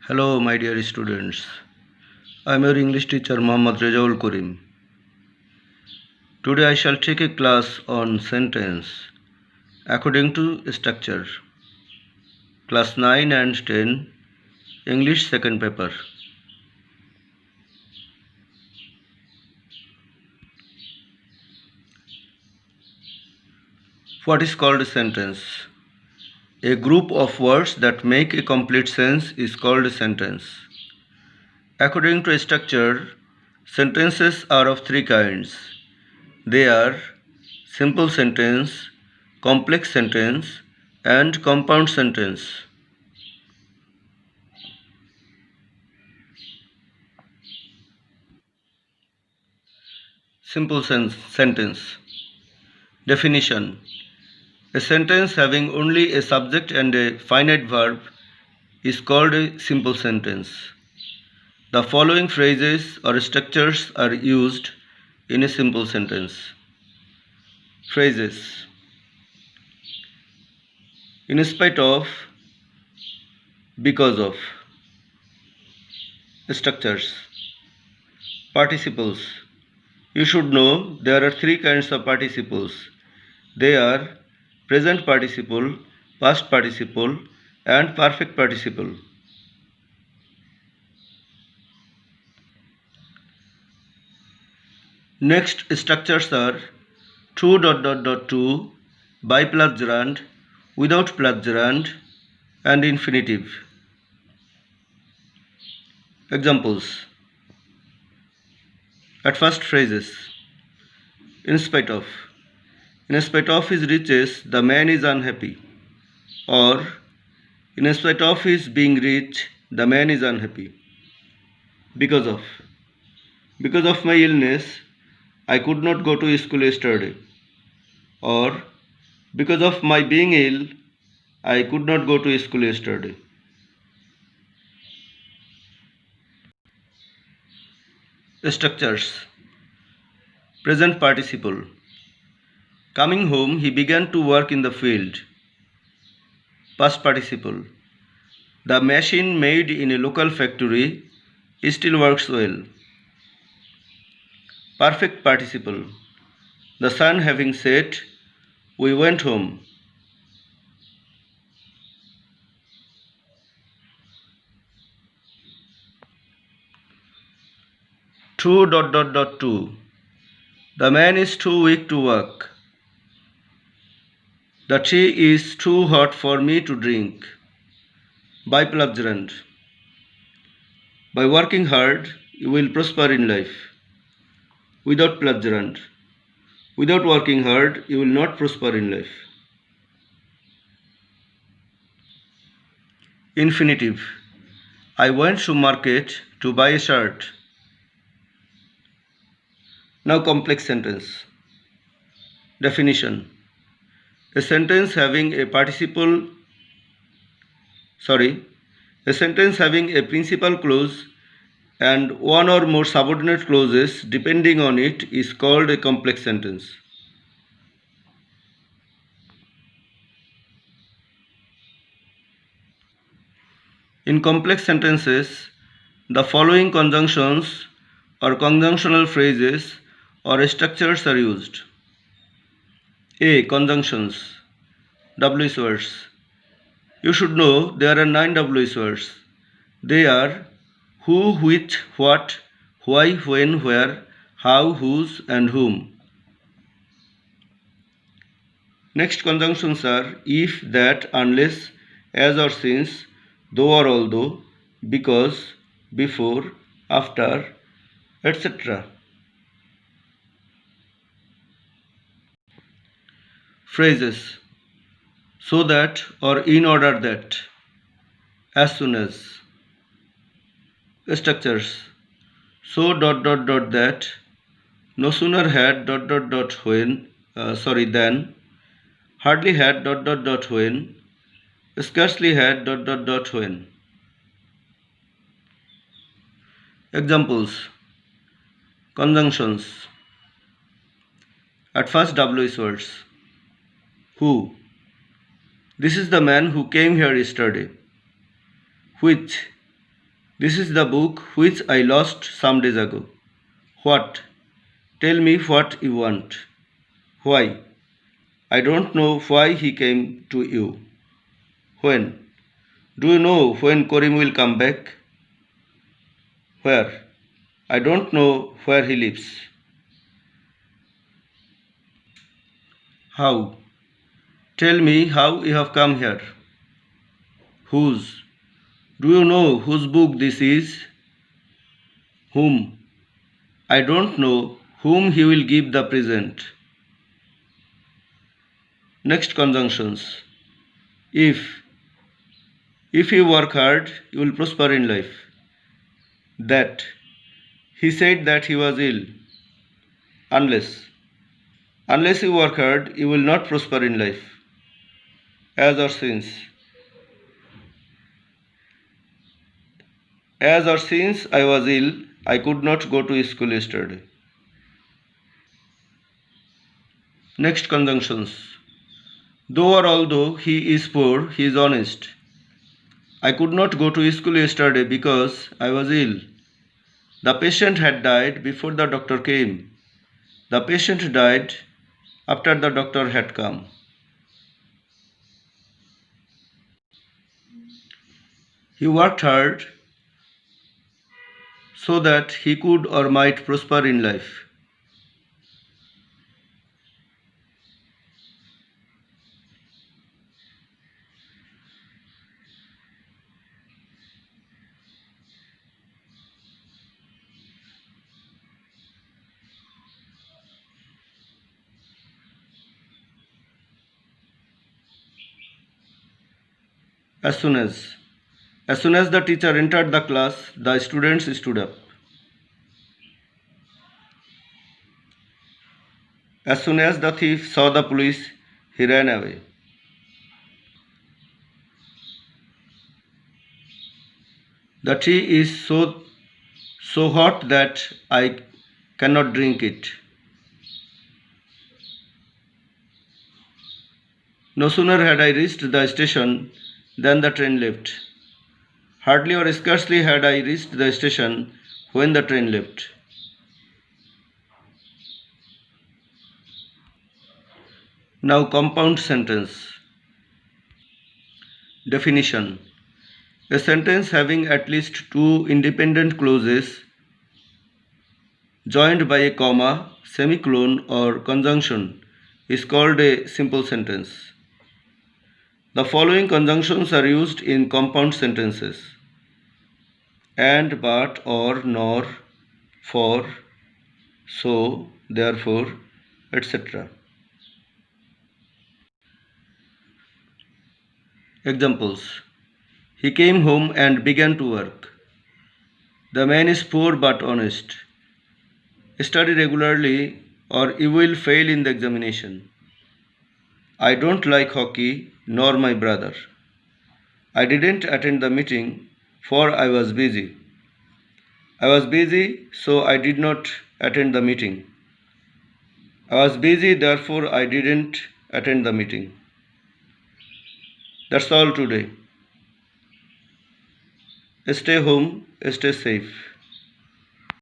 Hello, my dear students. I am your English teacher Mohammad Rezaul Karim. Today I shall take a class on sentence according to structure. Class 9 and 10, English second paper. What is called a sentence? A group of words that make a complete sense is called a sentence. According to structure, sentences are of three kinds. They are simple sentence, complex sentence, and compound sentence. Simple sentence. Definition. A sentence having only a subject and a finite verb is called a simple sentence. The following phrases or structures are used in a simple sentence. Phrases. In spite of, because of. Structures. Participles. You should know there are three kinds of participles. They are present participle, past participle, and perfect participle. Next structures are to, by plus gerund, without plus gerund, and infinitive. Examples. At first, phrases. In spite of. In spite of his riches, the man is unhappy. Or, in spite of his being rich, the man is unhappy. Because of. Because of my illness, I could not go to school yesterday. Or, because of my being ill, I could not go to school yesterday. Structures. Present participle. Coming home, he began to work in the field. Past participle. The machine made in a local factory still works well. Perfect participle. The sun having set, we went home. To. The man is too weak to work. The tea is too hot for me to drink. By plus gerund. By working hard, you will prosper in life. Without plus gerund. Without working hard, you will not prosper in life. Infinitive. I went to market to buy a shirt. Now complex sentence. Definition. A sentence having a principal clause and one or more subordinate clauses depending on it is called a complex sentence. In complex sentences, the following conjunctions or conjunctional phrases or structures are used. A. Conjunctions. WH words. You should know there are 9 WH words. They are who, which, what, why, when, where, how, whose, and whom. Next conjunctions are if, that, unless, as or since, though or although, because, before, after, etc. Phrases. So that or in order that. As soon as. Structures. So that. No sooner had when. Than. Hardly had when. Scarcely had when. Examples. Conjunctions. At first, WH words. Who. This is the man who came here yesterday. Which. This is the book which I lost some days ago. What? Tell me what you want. Why? I don't know why he came to you. When? Do you know when Karim will come back? Where? I don't know where he lives. How? Tell me how you have come here. Whose? Do you know whose book this is? Whom? I don't know whom he will give the present. Next conjunctions. If. If you work hard, you will prosper in life. That. He said that he was ill. Unless. Unless you work hard, you will not prosper in life. As or since. As or since I was ill, I could not go to school yesterday. Next conjunctions. Though or although he is poor, he is honest. I could not go to school yesterday because I was ill. The patient had died before the doctor came. The patient died after the doctor had come. He worked hard so that he could or might prosper in life. As soon as the teacher entered the class, the students stood up. As soon as the thief saw the police, he ran away. The tea is so hot that I cannot drink it. No sooner had I reached the station than the train left. Hardly or scarcely had I reached the station when the train left. Now compound sentence. Definition. A sentence having at least two independent clauses joined by a comma, semicolon or conjunction is called a simple sentence. The following conjunctions are used in compound sentences: and, but, or, nor, for, so, therefore, etc. Examples. He came home and began to work. The man is poor but honest. Study regularly or you will fail in the examination. I don't like hockey, nor my brother. I didn't attend the meeting for I was busy. I was busy, so I did not attend the meeting. I was busy, therefore I didn't attend the meeting. That's all today. Stay home, stay safe.